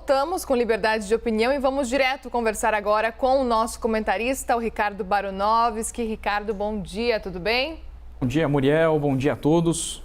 Voltamos com liberdade de opinião e vamos direto conversar agora com o nosso comentarista, o Ricardo Baronovski. Ricardo, bom dia, tudo bem? Bom dia, Muriel. Bom dia a todos.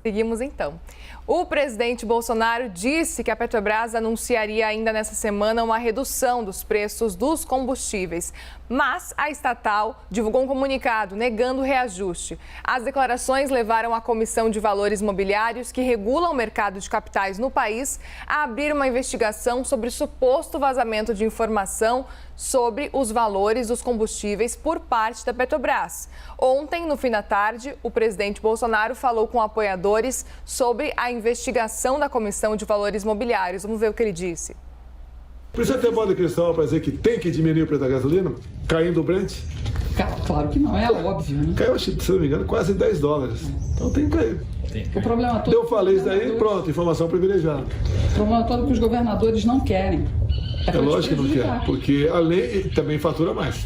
Seguimos então. O presidente Bolsonaro disse que a Petrobras anunciaria ainda nessa semana uma redução dos preços dos combustíveis, mas a estatal divulgou um comunicado negando o reajuste. As declarações levaram a Comissão de Valores Mobiliários, que regula o mercado de capitais no país, a abrir uma investigação sobre suposto vazamento de informação sobre os valores dos combustíveis por parte da Petrobras. Ontem, no fim da tarde, o presidente Bolsonaro falou com apoiadores sobre a investigação da Comissão de Valores Mobiliários. Vamos ver o que ele disse. Precisa ter bola de cristal para dizer que tem que diminuir o preço da gasolina, caindo o Brent? Claro que não, é óbvio, né? Caiu, se não me engano, quase $10. Então tem que cair. O problema todo... Eu falei isso daí, pronto, informação privilegiada. O problema todo é que os governadores não querem. É lógico que não quer, porque a lei também fatura mais.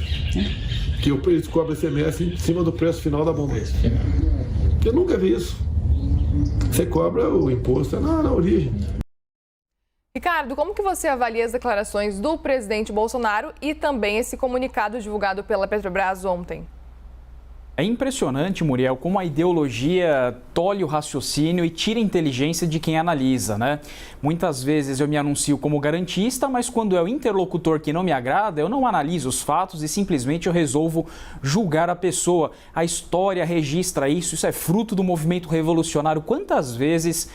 Que o preço cobra ICMS em cima do preço final da bomba. Eu nunca vi isso. Você cobra o imposto na origem. Ricardo, como que você avalia as declarações do presidente Bolsonaro e também esse comunicado divulgado pela Petrobras ontem? É impressionante, Muriel, como a ideologia tolhe o raciocínio e tira a inteligência de quem analisa, né? Muitas vezes eu me anuncio como garantista, mas quando é o interlocutor que não me agrada, eu não analiso os fatos e simplesmente eu resolvo julgar a pessoa. A história registra isso é fruto do movimento revolucionário. Quantas vezes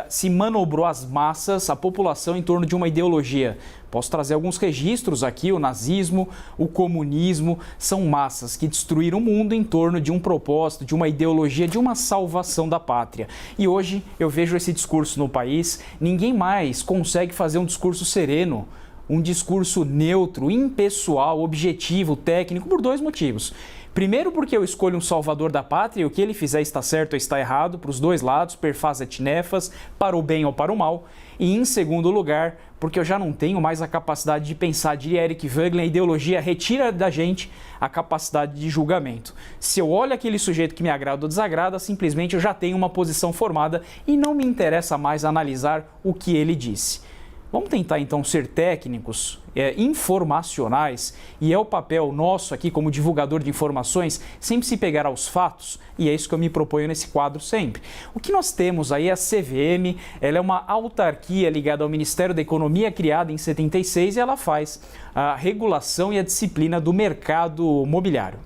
se manobrou as massas, a população em torno de uma ideologia? Posso trazer alguns registros aqui, o nazismo, o comunismo, são massas que destruíram o mundo em torno de um propósito, de uma ideologia, de uma salvação da pátria. E hoje eu vejo esse discurso no país, ninguém mais consegue fazer um discurso sereno, um discurso neutro, impessoal, objetivo, técnico, por dois motivos. Primeiro, porque eu escolho um salvador da pátria e o que ele fizer está certo ou está errado, para os dois lados, per fas et nefas, para o bem ou para o mal. E em segundo lugar, porque eu já não tenho mais a capacidade de pensar, diria Eric Voegelin, a ideologia retira da gente a capacidade de julgamento. Se eu olho aquele sujeito que me agrada ou desagrada, simplesmente eu já tenho uma posição formada e não me interessa mais analisar o que ele disse. Vamos tentar então ser técnicos, informacionais, e é o papel nosso aqui como divulgador de informações sempre se pegar aos fatos, e é isso que eu me proponho nesse quadro sempre. O que nós temos aí é a CVM, ela é uma autarquia ligada ao Ministério da Economia, criada em 76, e ela faz a regulação e a disciplina do mercado mobiliário.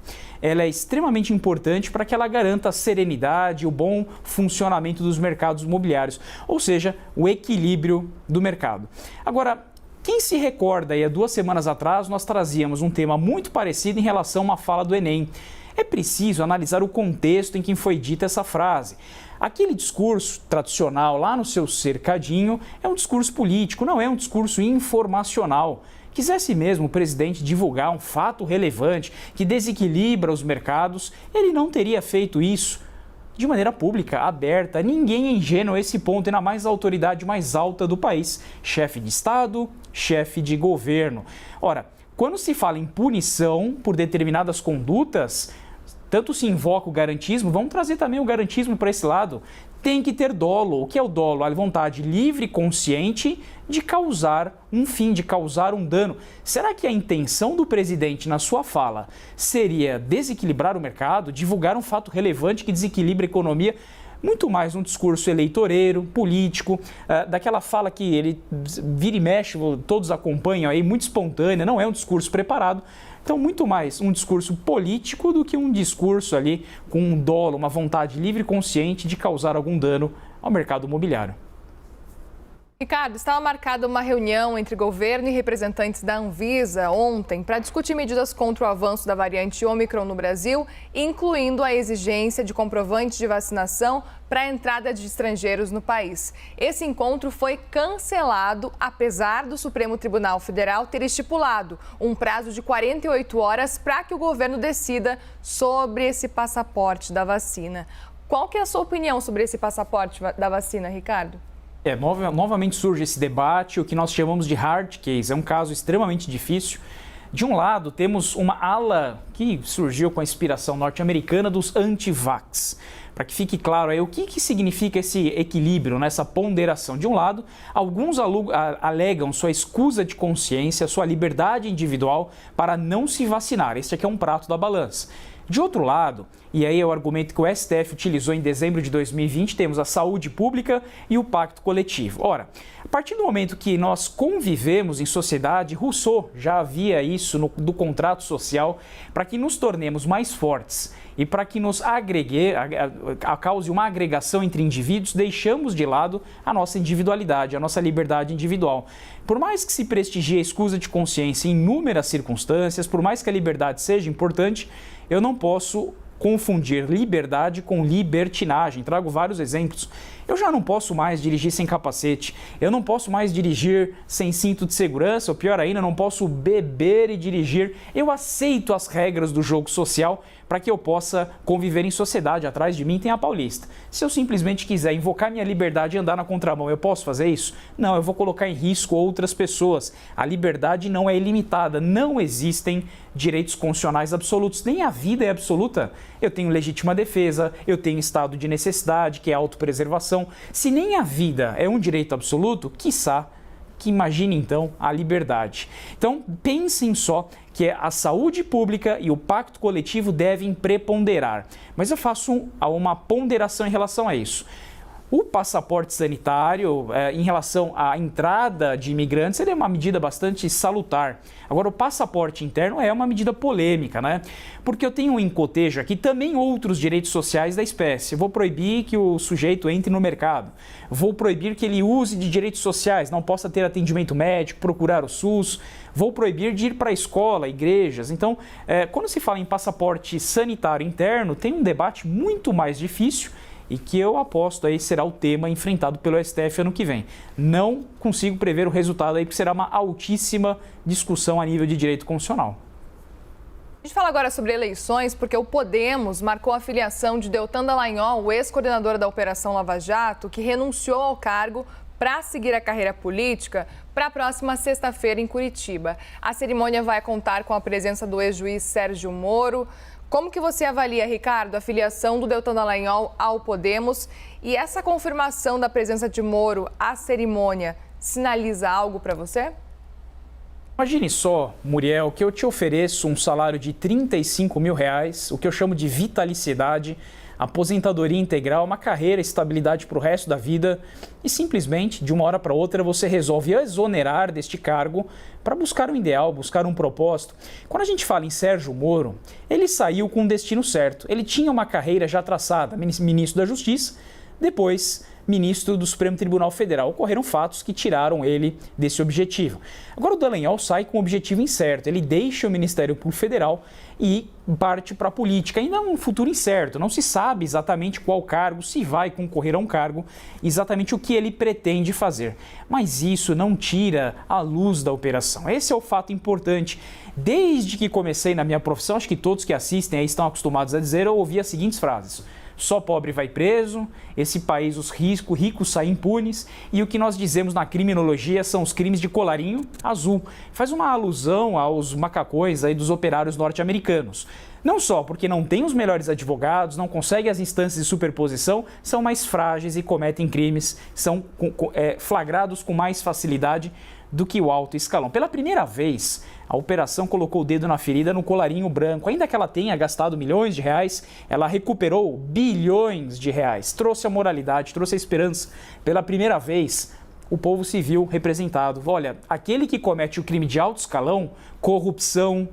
Ela é extremamente importante para que ela garanta a serenidade e o bom funcionamento dos mercados imobiliários, ou seja, o equilíbrio do mercado. Agora, quem se recorda, há 2 semanas atrás, nós trazíamos um tema muito parecido em relação a uma fala do Enem. É preciso analisar o contexto em que foi dita essa frase. Aquele discurso tradicional lá no seu cercadinho é um discurso político, não é um discurso informacional. Quisesse mesmo o presidente divulgar um fato relevante que desequilibra os mercados, ele não teria feito isso de maneira pública, aberta. Ninguém é ingênuo a esse ponto, ainda mais a autoridade mais alta do país, chefe de Estado, chefe de governo. Ora, quando se fala em punição por determinadas condutas, tanto se invoca o garantismo, vamos trazer também o garantismo para esse lado. Tem que ter dolo. O que é o dolo? A vontade livre e consciente de causar um fim, de causar um dano. Será que a intenção do presidente na sua fala seria desequilibrar o mercado, divulgar um fato relevante que desequilibra a economia? Muito mais um discurso eleitoreiro, político, daquela fala que ele vira e mexe, todos acompanham aí, muito espontânea, não é um discurso preparado. Então, muito mais um discurso político do que um discurso ali com um dolo, uma vontade livre e consciente de causar algum dano ao mercado imobiliário. Ricardo, estava marcada uma reunião entre governo e representantes da Anvisa ontem para discutir medidas contra o avanço da variante Ômicron no Brasil, incluindo a exigência de comprovantes de vacinação para a entrada de estrangeiros no país. Esse encontro foi cancelado, apesar do Supremo Tribunal Federal ter estipulado um prazo de 48 horas para que o governo decida sobre esse passaporte da vacina. Qual que é a sua opinião sobre esse passaporte da vacina, Ricardo? Novamente surge esse debate, o que nós chamamos de hard case, é um caso extremamente difícil. De um lado, temos uma ala que surgiu com a inspiração norte-americana dos anti-vax. Para que fique claro aí o que significa esse equilíbrio, né, essa ponderação. De um lado, alguns alegam sua escusa de consciência, sua liberdade individual para não se vacinar. Este aqui é um prato da balança. De outro lado, e aí é o argumento que o STF utilizou em dezembro de 2020, temos a saúde pública e o pacto coletivo. Ora, a partir do momento que nós convivemos em sociedade, Rousseau já havia isso do contrato social, para que nos tornemos mais fortes e para que nos cause uma agregação entre indivíduos, deixamos de lado a nossa individualidade, a nossa liberdade individual. Por mais que se prestigie a escusa de consciência em inúmeras circunstâncias, por mais que a liberdade seja importante, eu não posso confundir liberdade com libertinagem. Trago vários exemplos. Eu já não posso mais dirigir sem capacete, eu não posso mais dirigir sem cinto de segurança, ou pior ainda, não posso beber e dirigir. Eu aceito as regras do jogo social para que eu possa conviver em sociedade. Atrás de mim tem a Paulista. Se eu simplesmente quiser invocar minha liberdade e andar na contramão, eu posso fazer isso? Não, eu vou colocar em risco outras pessoas. A liberdade não é ilimitada, não existem direitos constitucionais absolutos, nem a vida é absoluta. Eu tenho legítima defesa, eu tenho estado de necessidade, que é autopreservação. Se nem a vida é um direito absoluto, quiçá que imagine então a liberdade. Então pensem só que a saúde pública e o pacto coletivo devem preponderar. Mas eu faço uma ponderação em relação a isso. O passaporte sanitário, em relação à entrada de imigrantes, ele é uma medida bastante salutar. Agora, o passaporte interno é uma medida polêmica, né? Porque eu tenho em cotejo aqui também outros direitos sociais da espécie. Vou proibir que o sujeito entre no mercado. Vou proibir que ele use de direitos sociais, não possa ter atendimento médico, procurar o SUS. Vou proibir de ir para a escola, igrejas. Então, quando se fala em passaporte sanitário interno, tem um debate muito mais difícil e que eu aposto aí será o tema enfrentado pelo STF ano que vem. Não consigo prever o resultado aí, porque será uma altíssima discussão a nível de direito constitucional. A gente fala agora sobre eleições, porque o Podemos marcou a filiação de Deltan Dallagnol, o ex-coordenador da Operação Lava Jato, que renunciou ao cargo para seguir a carreira política, para a próxima sexta-feira em Curitiba. A cerimônia vai contar com a presença do ex-juiz Sérgio Moro. Como que você avalia, Ricardo, a filiação do Deltan Dallagnol ao Podemos e essa confirmação da presença de Moro à cerimônia sinaliza algo para você? Imagine só, Muriel, que eu te ofereço um salário de R$35 mil, o que eu chamo de vitalicidade, aposentadoria integral, uma carreira, estabilidade para o resto da vida e simplesmente, de uma hora para outra, você resolve exonerar deste cargo para buscar um ideal, buscar um propósito. Quando a gente fala em Sérgio Moro, ele saiu com um destino certo. Ele tinha uma carreira já traçada, ministro da Justiça, depois ministro do Supremo Tribunal Federal. Ocorreram fatos que tiraram ele desse objetivo. Agora o Dallagnol sai com um objetivo incerto. Ele deixa o Ministério Público Federal e parte para a política. Ainda é um futuro incerto. Não se sabe exatamente qual cargo, se vai concorrer a um cargo, exatamente o que ele pretende fazer. Mas isso não tira a luz da operação. Esse é o fato importante. Desde que comecei na minha profissão, acho que todos que assistem aí estão acostumados a dizer, eu ouvi as seguintes frases: só pobre vai preso, esse país os ricos saem impunes, e o que nós dizemos na criminologia são os crimes de colarinho azul. Faz uma alusão aos macacões aí dos operários norte-americanos. Não só porque não tem os melhores advogados, não conseguem as instâncias de superposição, são mais frágeis e cometem crimes, são flagrados com mais facilidade do que o alto escalão. Pela primeira vez, a operação colocou o dedo na ferida no colarinho branco. Ainda que ela tenha gastado milhões de reais, ela recuperou bilhões de reais. Trouxe a moralidade, trouxe a esperança. Pela primeira vez, o povo se viu representado. Olha, aquele que comete o crime de alto escalão, corrupção,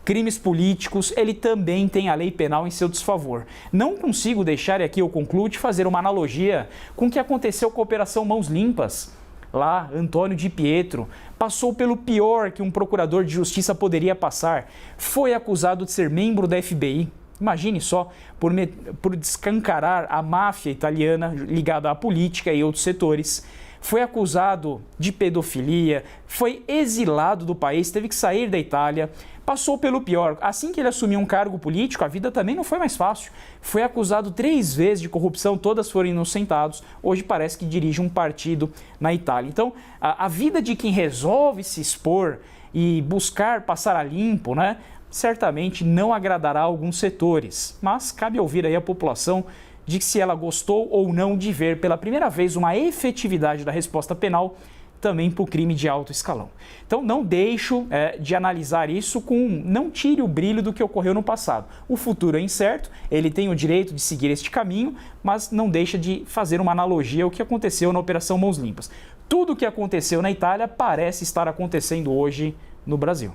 crimes políticos, ele também tem a lei penal em seu desfavor. Não consigo deixar, e aqui eu concluo, de fazer uma analogia com o que aconteceu com a Operação Mãos Limpas. Lá, Antônio Di Pietro passou pelo pior que um procurador de justiça poderia passar. Foi acusado de ser membro da FBI. Imagine só, por descancarar a máfia italiana ligada à política e outros setores. Foi acusado de pedofilia, foi exilado do país, teve que sair da Itália, passou pelo pior. Assim que ele assumiu um cargo político, a vida também não foi mais fácil. Foi acusado 3 vezes de corrupção, todas foram inocentados. Hoje parece que dirige um partido na Itália. Então, a vida de quem resolve se expor e buscar passar a limpo, né, certamente não agradará alguns setores. Mas cabe ouvir aí a população de se ela gostou ou não de ver pela primeira vez uma efetividade da resposta penal também para o crime de alto escalão. Então não deixo de analisar isso não tire o brilho do que ocorreu no passado. O futuro é incerto, ele tem o direito de seguir este caminho, mas não deixa de fazer uma analogia ao que aconteceu na Operação Mãos Limpas. Tudo o que aconteceu na Itália parece estar acontecendo hoje no Brasil.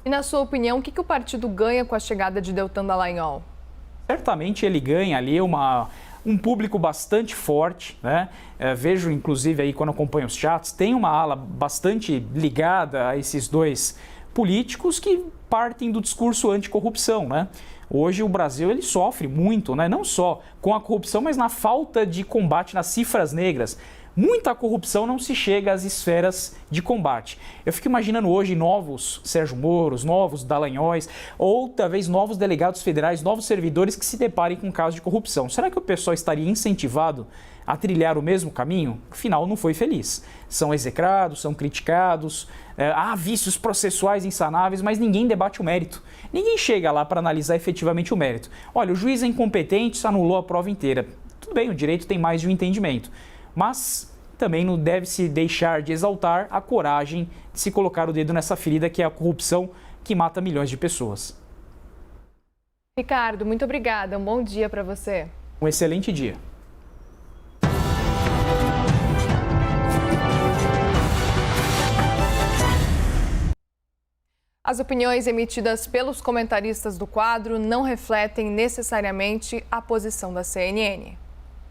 E na sua opinião, o que o partido ganha com a chegada de Deltan Dallagnol? Certamente ele ganha ali um público bastante forte, né? Vejo, inclusive, aí quando acompanho os chats, tem uma ala bastante ligada a esses dois políticos que partem do discurso anticorrupção, né? Hoje o Brasil ele sofre muito, né? Não só com a corrupção, mas na falta de combate nas cifras negras. Muita corrupção não se chega às esferas de combate. Eu fico imaginando hoje novos Sérgio Moros, novos Dallagnóis, ou talvez novos delegados federais, novos servidores que se deparem com casos de corrupção. Será que o pessoal estaria incentivado a trilhar o mesmo caminho? Afinal, não foi feliz. São execrados, são criticados, há vícios processuais insanáveis, mas ninguém debate o mérito. Ninguém chega lá para analisar efetivamente o mérito. Olha, o juiz é incompetente, anulou a prova inteira. Tudo bem, o direito tem mais de um entendimento. Mas também não deve se deixar de exaltar a coragem de se colocar o dedo nessa ferida que é a corrupção que mata milhões de pessoas. Ricardo, muito obrigada. Um bom dia para você. Um excelente dia. As opiniões emitidas pelos comentaristas do quadro não refletem necessariamente a posição da CNN.